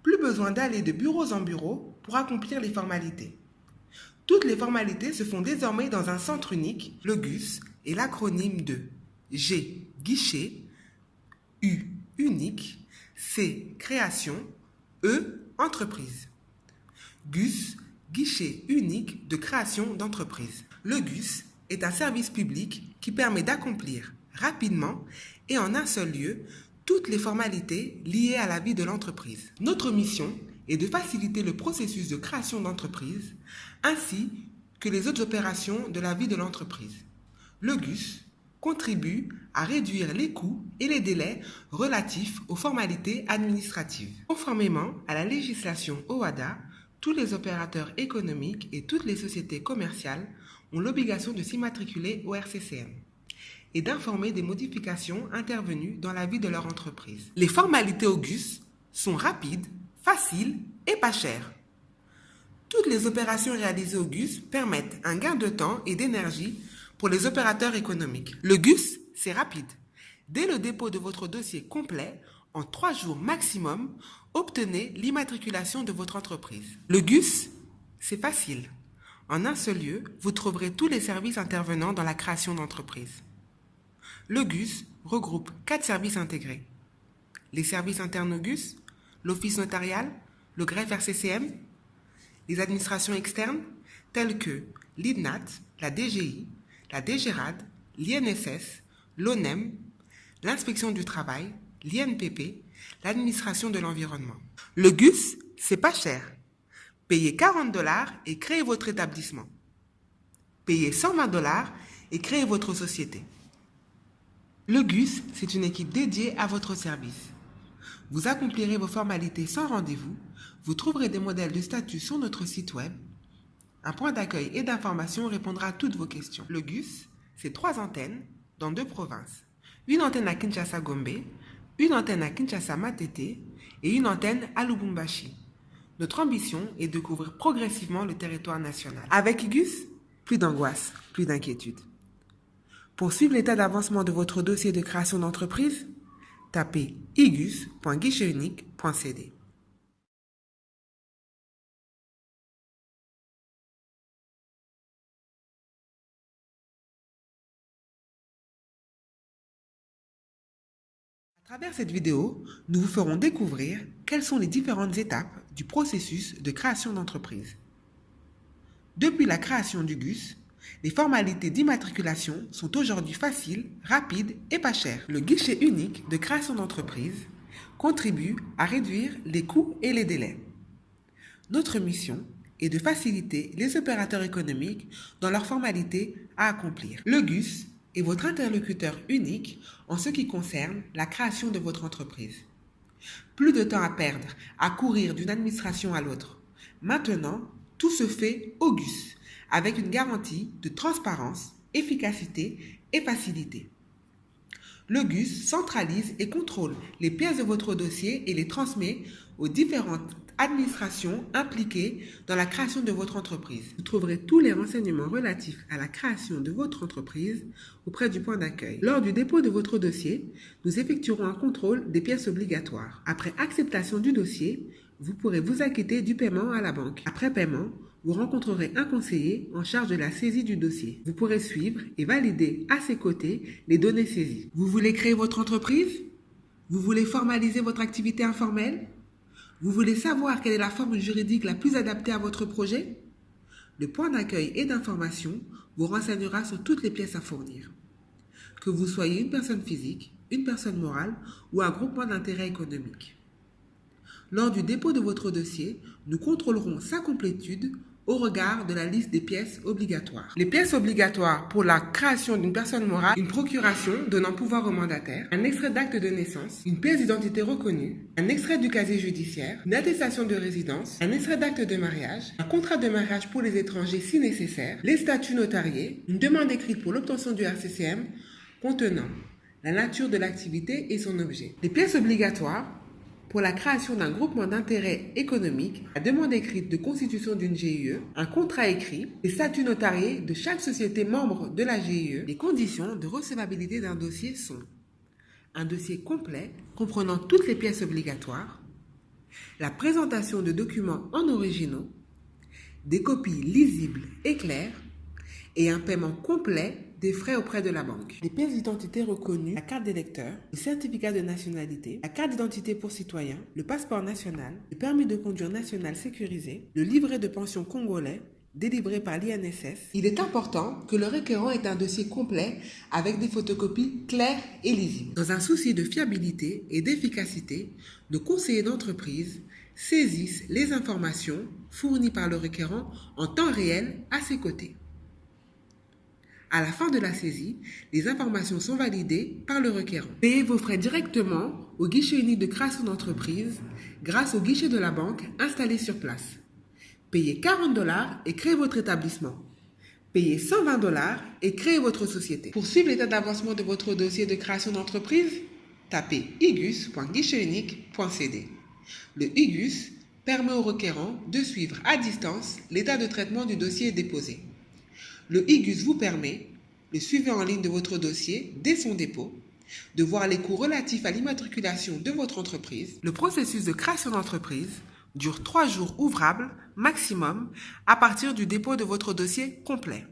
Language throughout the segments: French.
Plus besoin d'aller de bureau en bureau pour accomplir les formalités. Toutes les formalités se font désormais dans un centre unique, le GUS, et l'acronyme de G, guichet, U, unique, C, création, E, entreprise. GUS, guichet unique de création d'entreprise. Le GUS est un service public qui permet d'accomplir rapidement et en un seul lieu toutes les formalités liées à la vie de l'entreprise. Notre mission est de faciliter le processus de création d'entreprise ainsi que les autres opérations de la vie de l'entreprise. Le GUS contribue à réduire les coûts et les délais relatifs aux formalités administratives. Conformément à la législation OHADA, tous les opérateurs économiques et toutes les sociétés commerciales ont l'obligation de s'immatriculer au RCCM et d'informer des modifications intervenues dans la vie de leur entreprise. Les formalités au GUS sont rapides, faciles et pas chères. Toutes les opérations réalisées au GUS permettent un gain de temps et d'énergie pour les opérateurs économiques. Le GUS, c'est rapide. Dès le dépôt de votre dossier complet, en 3 jours maximum, obtenez l'immatriculation de votre entreprise. Le GUS, c'est facile. En un seul lieu, vous trouverez tous les services intervenant dans la création d'entreprise. Le GUS regroupe 4 services intégrés. Les services internes au GUS, l'office notarial, le greffe RCCM, les administrations externes telles que l'IDNAT, la DGI, la DGRAD, l'INSS, l'ONEM, l'inspection du travail, l'INPP, l'administration de l'environnement. Le GUS, c'est pas cher. Payez $40 et créez votre établissement. Payez $120 et créez votre société. Le GUS, c'est une équipe dédiée à votre service. Vous accomplirez vos formalités sans rendez-vous, vous trouverez des modèles de statut sur notre site web. Un point d'accueil et d'information répondra à toutes vos questions. Le GUS, c'est 3 antennes dans 2 provinces. Une antenne à Kinshasa-Gombe, une antenne à Kinshasa-Matete et une antenne à Lubumbashi. Notre ambition est de couvrir progressivement le territoire national. Avec GUS, plus d'angoisse, plus d'inquiétude. Pour suivre l'état d'avancement de votre dossier de création d'entreprise, tapez igus.guichetunique.cd. À travers cette vidéo, nous vous ferons découvrir quelles sont les différentes étapes du processus de création d'entreprise. Depuis la création du GUS, les formalités d'immatriculation sont aujourd'hui faciles, rapides et pas chères. Le guichet unique de création d'entreprise contribue à réduire les coûts et les délais. Notre mission est de faciliter les opérateurs économiques dans leurs formalités à accomplir. Le GUS est votre interlocuteur unique en ce qui concerne la création de votre entreprise. Plus de temps à perdre, à courir d'une administration à l'autre. Maintenant, tout se fait au GUS, avec une garantie de transparence, efficacité et facilité. Le GUS centralise et contrôle les pièces de votre dossier et les transmet aux différentes administrations impliquées dans la création de votre entreprise. Vous trouverez tous les renseignements relatifs à la création de votre entreprise auprès du point d'accueil. Lors du dépôt de votre dossier, nous effectuerons un contrôle des pièces obligatoires. Après acceptation du dossier, vous pourrez vous acquitter du paiement à la banque. Après paiement, vous rencontrerez un conseiller en charge de la saisie du dossier. Vous pourrez suivre et valider à ses côtés les données saisies. Vous voulez créer votre entreprise? Vous voulez formaliser votre activité informelle? Vous voulez savoir quelle est la forme juridique la plus adaptée à votre projet? Le point d'accueil et d'information vous renseignera sur toutes les pièces à fournir. Que vous soyez une personne physique, une personne morale ou un groupement d'intérêt économique. Lors du dépôt de votre dossier, nous contrôlerons sa complétude au regard de la liste des pièces obligatoires. Les pièces obligatoires pour la création d'une personne morale, une procuration donnant pouvoir au mandataire, un extrait d'acte de naissance, une pièce d'identité reconnue, un extrait du casier judiciaire, une attestation de résidence, un extrait d'acte de mariage, un contrat de mariage pour les étrangers si nécessaire, les statuts notariés, une demande écrite pour l'obtention du RCCM contenant la nature de l'activité et son objet. Les pièces obligatoires pour la création d'un groupement d'intérêt économique, la demande écrite de constitution d'une GIE, un contrat écrit, les statuts notariés de chaque société membre de la GIE. Les conditions de recevabilité d'un dossier sont un dossier complet comprenant toutes les pièces obligatoires, la présentation de documents en originaux, des copies lisibles et claires et un paiement complet des frais auprès de la banque. Les pièces d'identité reconnues, la carte d'électeur, le certificat de nationalité, la carte d'identité pour citoyen, le passeport national, le permis de conduire national sécurisé, le livret de pension congolais délivré par l'INSS. Il est important que le requérant ait un dossier complet avec des photocopies claires et lisibles. Dans un souci de fiabilité et d'efficacité, nos conseillers d'entreprise saisissent les informations fournies par le requérant en temps réel à ses côtés. À la fin de la saisie, les informations sont validées par le requérant. Payez vos frais directement au guichet unique de création d'entreprise grâce au guichet de la banque installé sur place. Payez $40 et créez votre établissement. Payez $120 et créez votre société. Pour suivre l'état d'avancement de votre dossier de création d'entreprise, tapez igus.guichetunique.cd. Le IGUS permet au requérant de suivre à distance l'état de traitement du dossier déposé. Le IGUS vous permet de suivre en ligne de votre dossier dès son dépôt, de voir les coûts relatifs à l'immatriculation de votre entreprise. Le processus de création d'entreprise dure 3 jours ouvrables maximum à partir du dépôt de votre dossier complet.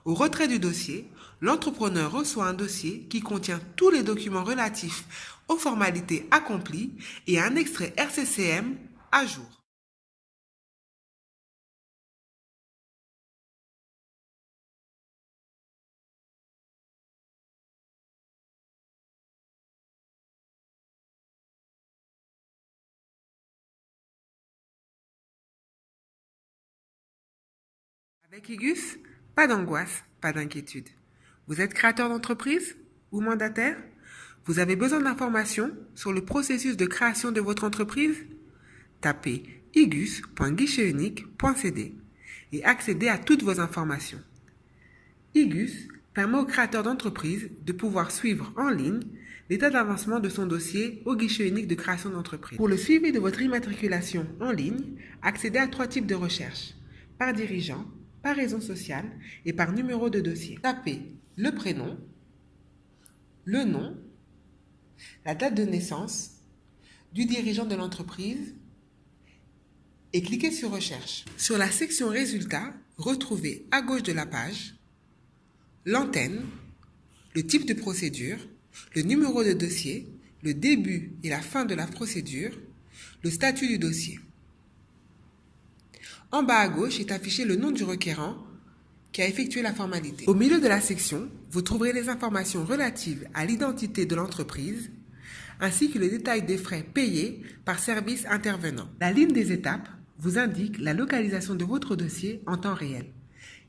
Au retrait du dossier, l'entrepreneur reçoit un dossier qui contient tous les documents relatifs aux formalités accomplies et un extrait RCCM à jour. Avec IGUS, pas d'angoisse, pas d'inquiétude. Vous êtes créateur d'entreprise ou mandataire? Vous avez besoin d'informations sur le processus de création de votre entreprise? Tapez igus.guichetunique.cd et accédez à toutes vos informations. IGUS permet au créateur d'entreprise de pouvoir suivre en ligne l'état d'avancement de son dossier au guichet unique de création d'entreprise. Pour le suivi de votre immatriculation en ligne, accédez à 3 types de recherches: par dirigeant, par raison sociale et par numéro de dossier. Tapez le prénom, le nom, la date de naissance du dirigeant de l'entreprise et cliquez sur Recherche. Sur la section Résultats, retrouvez à gauche de la page l'antenne, le type de procédure, le numéro de dossier, le début et la fin de la procédure, le statut du dossier. En bas à gauche est affiché le nom du requérant qui a effectué la formalité. Au milieu de la section, vous trouverez les informations relatives à l'identité de l'entreprise ainsi que le détail des frais payés par service intervenant. La ligne des étapes vous indique la localisation de votre dossier en temps réel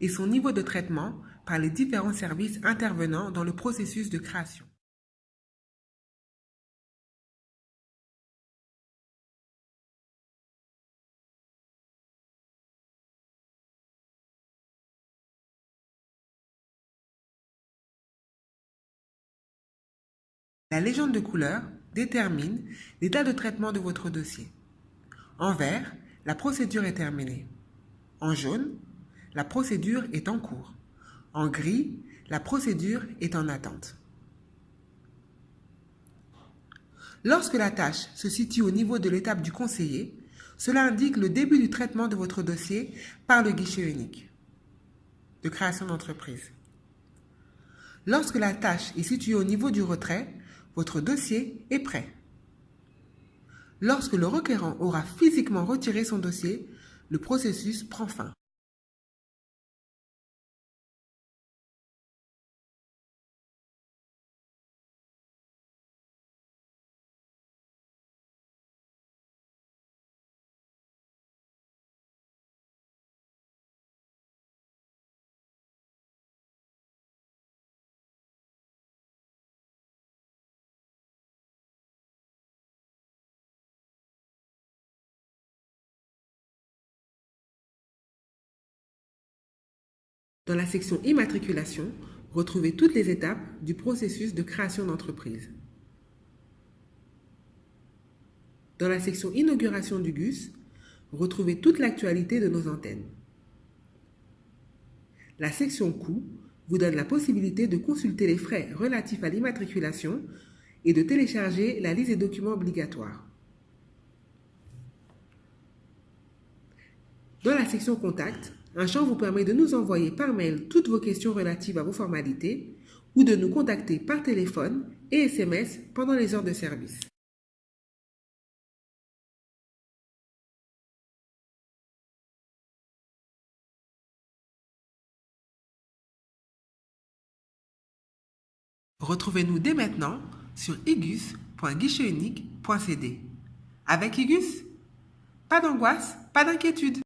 et son niveau de traitement par les différents services intervenants dans le processus de création. La légende de couleur détermine l'état de traitement de votre dossier. En vert, la procédure est terminée. En jaune, la procédure est en cours. En gris, la procédure est en attente. Lorsque la tâche se situe au niveau de l'étape du conseiller, cela indique le début du traitement de votre dossier par le guichet unique de création d'entreprise. Lorsque la tâche est située au niveau du retrait, votre dossier est prêt. Lorsque le requérant aura physiquement retiré son dossier, le processus prend fin. Dans la section Immatriculation, retrouvez toutes les étapes du processus de création d'entreprise. Dans la section Inauguration du GUS, retrouvez toute l'actualité de nos antennes. La section Coûts vous donne la possibilité de consulter les frais relatifs à l'immatriculation et de télécharger la liste des documents obligatoires. Dans la section Contact, un champ vous permet de nous envoyer par mail toutes vos questions relatives à vos formalités ou de nous contacter par téléphone et SMS pendant les heures de service. Retrouvez-nous dès maintenant sur igus.guichetunique.cd. Avec Igus, pas d'angoisse, pas d'inquiétude.